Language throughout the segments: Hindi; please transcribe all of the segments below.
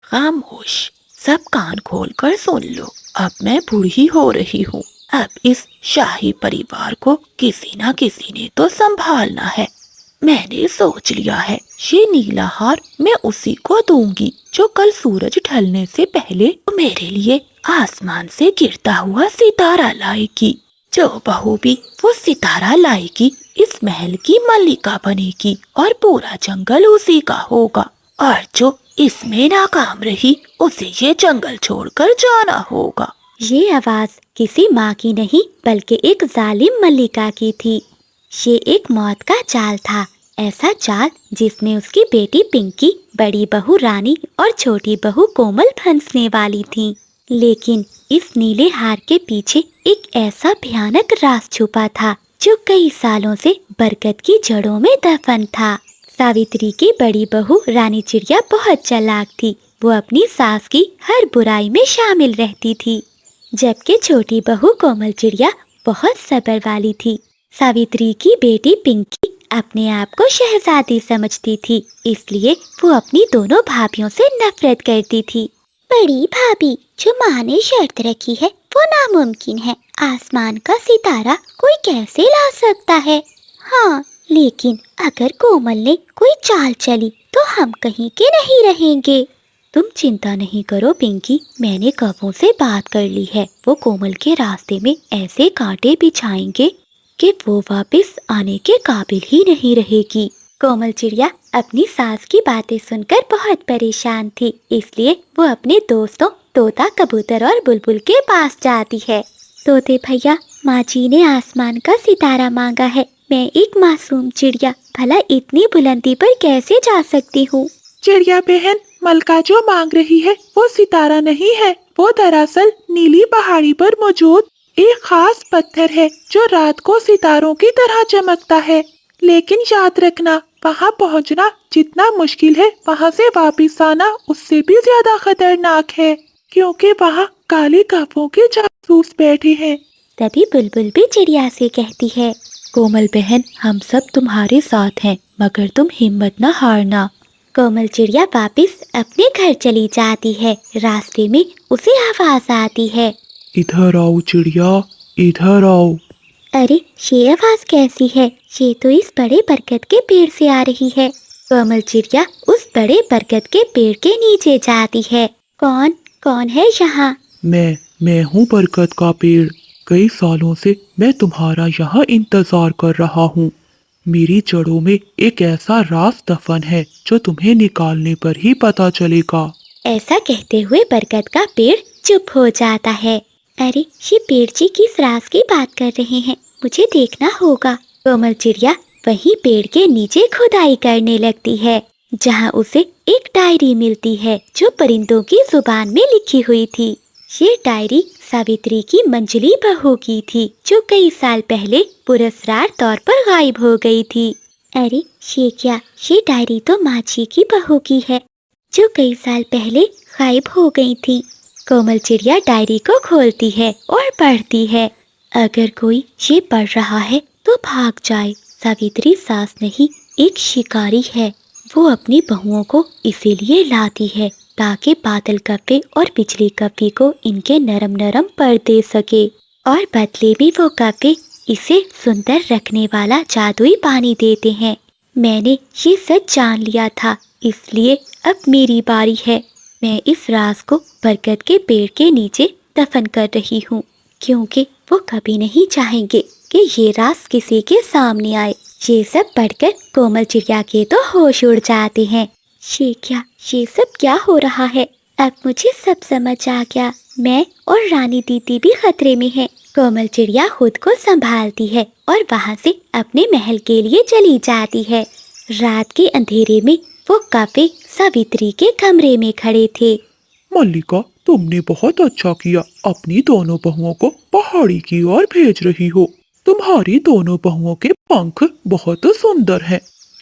खामोश, सब कान खोल कर सुन लो। अब मैं बूढ़ी हो रही हूँ। अब इस शाही परिवार को किसी न किसी ने तो संभालना है। मैंने सोच लिया है, ये नीला हार मैं उसी को दूंगी जो कल सूरज ढलने से पहले मेरे लिए आसमान से गिरता हुआ सितारा लाएगी। जो बहू भी वो सितारा लाएगी इस महल की मल्लिका बनेगी और पूरा जंगल उसी का होगा। और जो इसमें नाकाम रही उसे ये जंगल छोड़कर जाना होगा। ये आवाज किसी माँ की नहीं बल्कि एक जालिम मल्लिका की थी। ये एक मौत का चाल था, ऐसा चाल जिसमें उसकी बेटी पिंकी, बड़ी बहू रानी और छोटी बहू कोमल फंसने वाली थी। लेकिन इस नीले हार के पीछे एक ऐसा भयानक राज छुपा था जो कई सालों से बरगद की जड़ों में दफन था। सावित्री की बड़ी बहू रानी चिड़िया बहुत चालाक थी। वो अपनी सास की हर बुराई में शामिल रहती थी, जबकि छोटी बहू कोमल चिड़िया बहुत सब्र वाली थी। सावित्री की बेटी पिंकी अपने आप को शहजादी समझती थी, इसलिए वो अपनी दोनों भाभियों से नफरत करती थी। बड़ी भाभी, जो माँ ने शर्त रखी है वो नामुमकिन है। आसमान का सितारा कोई कैसे ला सकता है? हाँ, लेकिन अगर कोमल ने कोई चाल चली तो हम कहीं के नहीं रहेंगे। तुम चिंता नहीं करो पिंकी, मैंने कौवों से बात कर ली है। वो कोमल के रास्ते में ऐसे कांटे बिछाएंगे कि वो वापस आने के काबिल ही नहीं रहेगी। कोमल चिड़िया अपनी सास की बातें सुनकर बहुत परेशान थी, इसलिए वो अपने दोस्तों तोता, कबूतर और बुलबुल के पास जाती है। तोते भैया, माँ जी ने आसमान का सितारा मांगा है। मैं एक मासूम चिड़िया भला इतनी बुलंदी पर कैसे जा सकती हूँ? चिड़िया बहन, मलका जो मांग रही है वो सितारा नहीं है। वो दरअसल नीली पहाड़ी पर मौजूद एक खास पत्थर है जो रात को सितारों की तरह चमकता है। लेकिन याद रखना, वहाँ पहुँचना जितना मुश्किल है, वहाँ से वापस आना उससे भी ज्यादा खतरनाक है, क्योंकि वहाँ काले कौवों के जासूस बैठे हैं। तभी बुलबुल भी चिड़िया से कहती है, कोमल बहन, हम सब तुम्हारे साथ हैं, मगर तुम हिम्मत न हारना। कोमल चिड़िया वापस अपने घर चली जाती है। रास्ते में उसे आवाज आती है, इधर आओ चिड़िया, इधर आओ। अरे ये आवाज कैसी है? ये तो इस बड़े बरगद के पेड़ से आ रही है। कोमल चिड़िया उस बड़े बरगद के पेड़ के नीचे जाती है। कौन कौन है यहाँ? मैं हूँ बरगद का पेड़। कई सालों से मैं तुम्हारा यहाँ इंतजार कर रहा हूँ। मेरी जड़ों में एक ऐसा राज दफन है जो तुम्हें निकालने पर ही पता चलेगा। ऐसा कहते हुए बरगद का पेड़ चुप हो जाता है। अरे ये पेड़ जी किस राज की बात कर रहे हैं? मुझे देखना होगा। कोमल चिड़िया वहीं पेड़ के नीचे खुदाई करने लगती है, जहाँ उसे एक डायरी मिलती है जो परिंदों की जुबान में लिखी हुई थी। ये डायरी सावित्री की मंझली बहू की थी, जो कई साल पहले पुरस्कार तौर पर गायब हो गई थी। अरे ये क्या? ये डायरी तो माँ जी की बहू की है, जो कई साल पहले गायब हो गई थी। कोमल चिड़िया डायरी को खोलती है और पढ़ती है। अगर कोई ये पढ़ रहा है तो भाग जाए। सावित्री सास नहीं, एक शिकारी है। वो अपनी बहुओं को इसीलिए लाती है ताकि बादल कप्पे और बिजली कप्पी को इनके नरम नरम पर दे सके, और बदले में वो कप्पे इसे सुंदर रखने वाला जादुई पानी देते हैं। मैंने ये सच जान लिया था, इसलिए अब मेरी बारी है। मैं इस राज को बरगद के पेड़ के नीचे दफन कर रही हूँ, क्योंकि वो कभी नहीं चाहेंगे कि ये राज किसी के सामने आए। ये सब पढ़कर कोमल चिड़िया के तो होश उड़ जाते हैं। ये सब क्या हो रहा है? अब मुझे सब समझ आ गया। मैं और रानी दीदी भी खतरे में हैं। कोमल चिड़िया खुद को संभालती है और वहाँ से अपने महल के लिए चली जाती है। रात के अंधेरे में वो कौवे सावित्री के कमरे में खड़े थे। मल्लिका, तुमने बहुत अच्छा किया, अपनी दोनों बहुओं को पहाड़ी की ओर भेज रही हो। तुम्हारी दोनों बहुओं के पंख बहुत सुंदर हैं।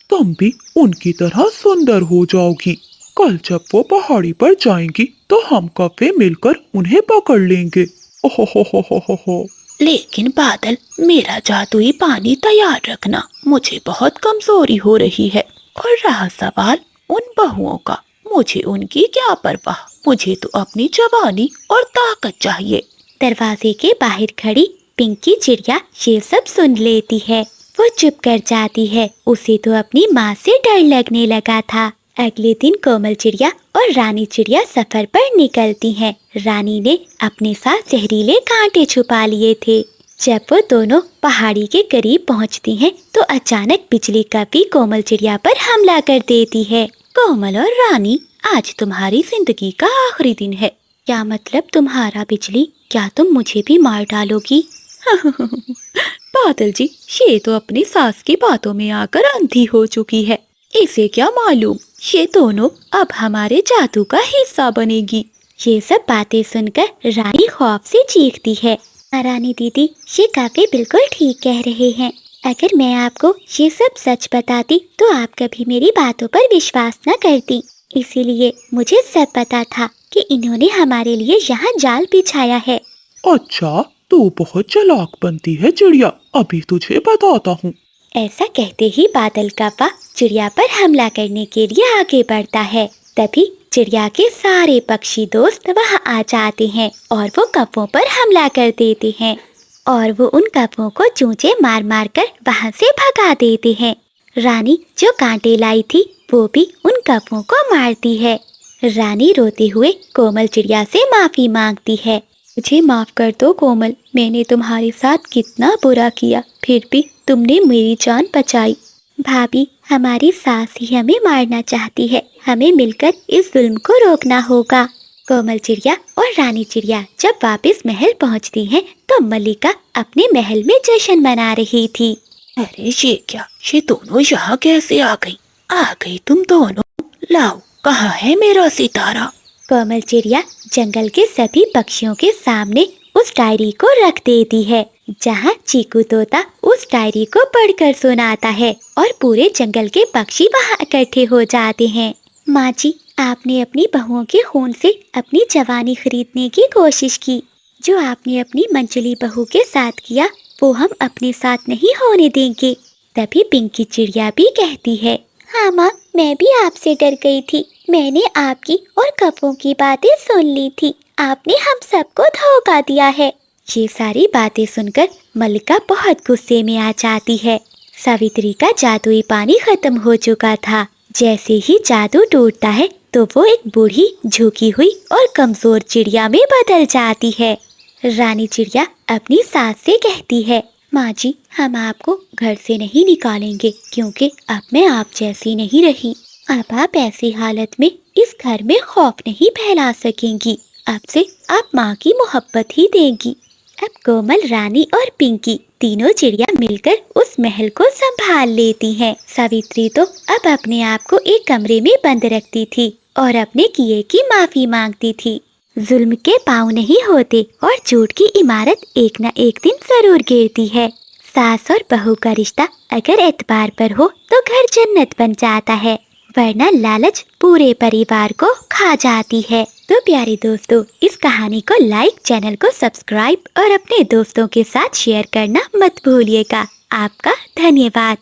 तुम भी उनकी तरह सुंदर हो जाओगी। कल जब वो पहाड़ी पर जाएंगी तो हम कौवे मिलकर उन्हें पकड़ लेंगे। ओहो। लेकिन बादल, मेरा जादुई पानी तैयार रखना, मुझे बहुत कमजोरी हो रही है। और रहा सवाल उन बहुओं का, मुझे उनकी क्या परवाह, मुझे तो अपनी जवानी और ताकत चाहिए। दरवाजे के बाहर खड़ी पिंकी चिड़िया ये सब सुन लेती है। वो चुप कर जाती है। उसे तो अपनी माँ से डर लगने लगा था। अगले दिन कोमल चिड़िया और रानी चिड़िया सफर पर निकलती हैं। रानी ने अपने साथ जहरीले कांटे छुपा लिए थे। जब वो दोनों पहाड़ी के करीब पहुंचती हैं, तो अचानक बिजली कभी कोमल चिड़िया पर हमला कर देती है। कोमल और रानी, आज तुम्हारी जिंदगी का आखिरी दिन है। क्या मतलब तुम्हारा बिजली? क्या तुम मुझे भी मार डालोगी? बादल जी, ये तो अपनी सास की बातों में आकर अंधी हो चुकी है। इसे क्या मालूम, ये दोनों अब हमारे जादू का हिस्सा बनेगी। ये सब बातें सुनकर रानी खौफ से चीखती है। रानी दीदी, ये काफी बिल्कुल ठीक कह रहे हैं। अगर मैं आपको ये सब सच बताती तो आप कभी मेरी बातों पर विश्वास न करती। इसीलिए मुझे सब पता था कि इन्होंने हमारे लिए यहाँ जाल बिछाया है। अच्छा, तू बहुत चालाक बनती है चिड़िया, अभी तुझे बताता हूँ। ऐसा कहते ही बादल कौवा चिड़िया पर हमला करने के लिए आगे बढ़ता है। तभी चिड़िया के सारे पक्षी दोस्त वहाँ आ जाते हैं और वो कौवों पर हमला कर देते हैं और वो उन कौवों को चूंचे मार मार कर वहाँ से भगा देते हैं। रानी जो कांटे लाई थी वो भी उन कौवों को मारती है। रानी रोते हुए कोमल चिड़िया से माफी मांगती है। मुझे माफ कर दो कोमल, मैंने तुम्हारे साथ कितना बुरा किया, फिर भी तुमने मेरी जान बचाई। भाभी, हमारी सास ही हमें मारना चाहती है। हमें मिलकर इस जुल्म को रोकना होगा। कोमल चिड़िया और रानी चिड़िया जब वापस महल पहुंचती हैं, तो मल्लिका अपने महल में जश्न मना रही थी। अरे ये क्या, ये दोनों यहाँ कैसे आ गई तुम दोनों? लाओ, कहाँ है मेरा सितारा? कोमल चिड़िया जंगल के सभी पक्षियों के सामने उस डायरी को रख देती है, जहाँ चीकू तोता उस डायरी को पढ़कर सुनाता है और पूरे जंगल के पक्षी वहाँ इकट्ठे हो जाते हैं। माँ जी, आपने अपनी बहुओं के खून से अपनी जवानी खरीदने की कोशिश की। जो आपने अपनी मंचली बहू के साथ किया, वो हम अपने साथ नहीं होने देंगे। तभी पिंकी चिड़िया भी कहती है, हाँ माँ, मैं भी आपसे डर गई थी। मैंने आपकी और कौवों की बातें सुन ली थी। आपने हम सबको धोखा दिया है। ये सारी बातें सुनकर मल्लिका बहुत गुस्से में आ जाती है। सावित्री का जादुई पानी खत्म हो चुका था। जैसे ही जादू टूटता है तो वो एक बूढ़ी, झुकी हुई और कमजोर चिड़िया में बदल जाती है। रानी चिड़िया अपनी सास से कहती है, माँ जी, हम आपको घर से नहीं निकालेंगे, क्योंकि अब मैं आप जैसी नहीं रही। अब आप ऐसी हालत में इस घर में खौफ नहीं फैला सकेंगी। अब से आप माँ की मोहब्बत ही देंगी। अब कोमल, रानी और पिंकी तीनों चिड़िया मिलकर उस महल को संभाल लेती हैं। सावित्री तो अब अपने आप को एक कमरे में बंद रखती थी और अपने किए की माफी मांगती थी। जुल्म के पाँव नहीं होते और झूठ की इमारत एक न एक दिन जरूर गिरती है। सास और बहू का रिश्ता अगर एतबार पर हो तो घर जन्नत बन जाता है, वरना लालच पूरे परिवार को खा जाती है। तो प्यारे दोस्तों, इस कहानी को लाइक, चैनल को सब्सक्राइब और अपने दोस्तों के साथ शेयर करना मत भूलिएगा। आपका धन्यवाद।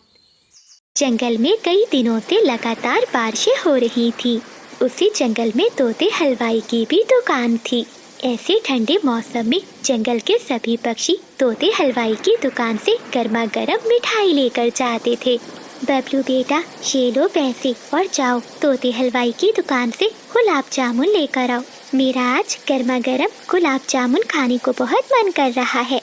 जंगल में कई दिनों से लगातार बारिशें हो रही थी। उसी जंगल में तोते हलवाई की भी दुकान थी। ऐसे ठंडे मौसम में जंगल के सभी पक्षी तोते हलवाई की दुकान से गर्मा गर्म मिठाई लेकर जाते थे। बबलू बेटा, ये लो पैसे और जाओ तोते हलवाई की दुकान से गुलाब जामुन लेकर आओ। मेरा आज गर्मा गर्म गुलाब जामुन खाने को बहुत मन कर रहा है।